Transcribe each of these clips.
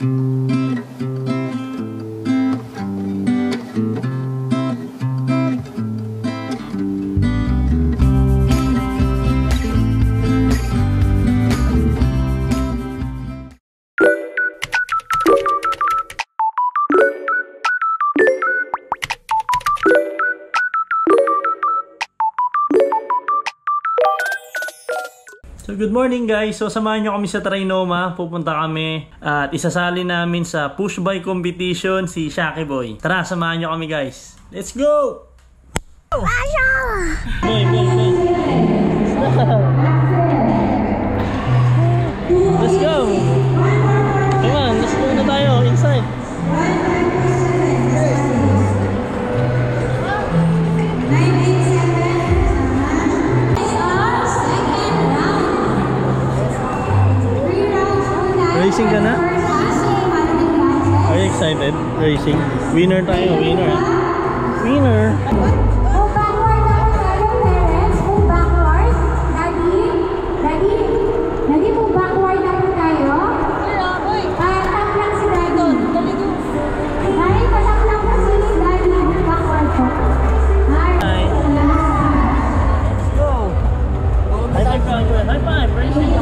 So good morning guys, so samahan nyo kami sa Trinoma. Pupunta kami at isasali namin sa push bike competition si Shaki Boy. Tara, samahan nyo kami guys. Let's go! Boy, let's go! Come on, let's go na tayo inside. Racing ka na? Are you excited? Racing? Winner tayo, winner. Winner! Move backward ako tayo, parents. Move backward. Daddy? Daddy? Daddy, move backward ako tayo. Tap lang si Daddy. Daddy, patap lang po si Daddy. Move backward po. Hi! Let's go! High five, high five! Racing!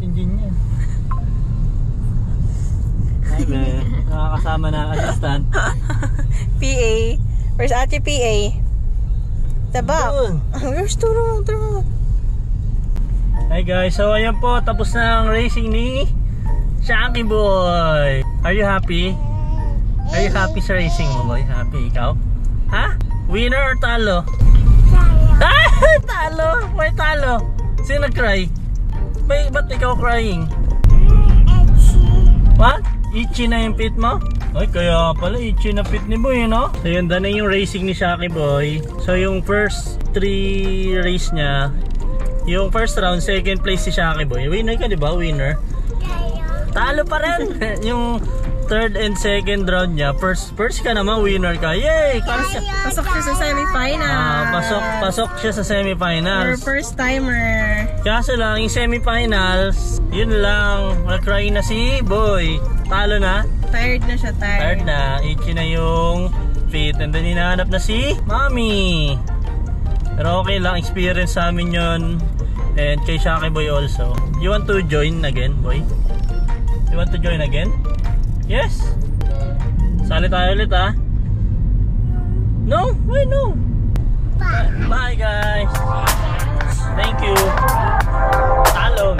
engine niya. Ay, be. Nakakasama na assistant. PA. Where's Ate PA? The back. Where's Turo? Hi guys, so ayan po, tapos na ang racing ni Shaki Boy. Are you happy? Are you happy sa racing mo, boy? Happy ikaw? Ha? Winner or talo? Ah, talo! Why talo? Sino nag-cry? Ba't ikaw crying? What? Itchy na yung pit mo? Ay, kaya pala itchy na pit ni Boy, no? So yun, na yung racing ni Shaki Boy. So yung first 3 race niya, yung first round, second place si Shaki Boy. Winner ka, di ba? Winner. Talo pa rin. Yung third and second round niya, first ka naman, winner ka. Yay! Pasok siya sa semifinal. Pasok siya sa semifinals. Your first timer. Kaso lang, yung semifinals, yun lang, nag-cry na si Boy. Talo na. Tired na siya, Tired na. Itchy na yung feet. And then hinahanap na si Mommy. Pero okay lang, experience sa amin yun. And kay Shaki Boy also. You want to join again, Boy? You want to join again? Yes? Sali tayo ulit, ha? No? Why no? Bye guys! Thank you! Talong!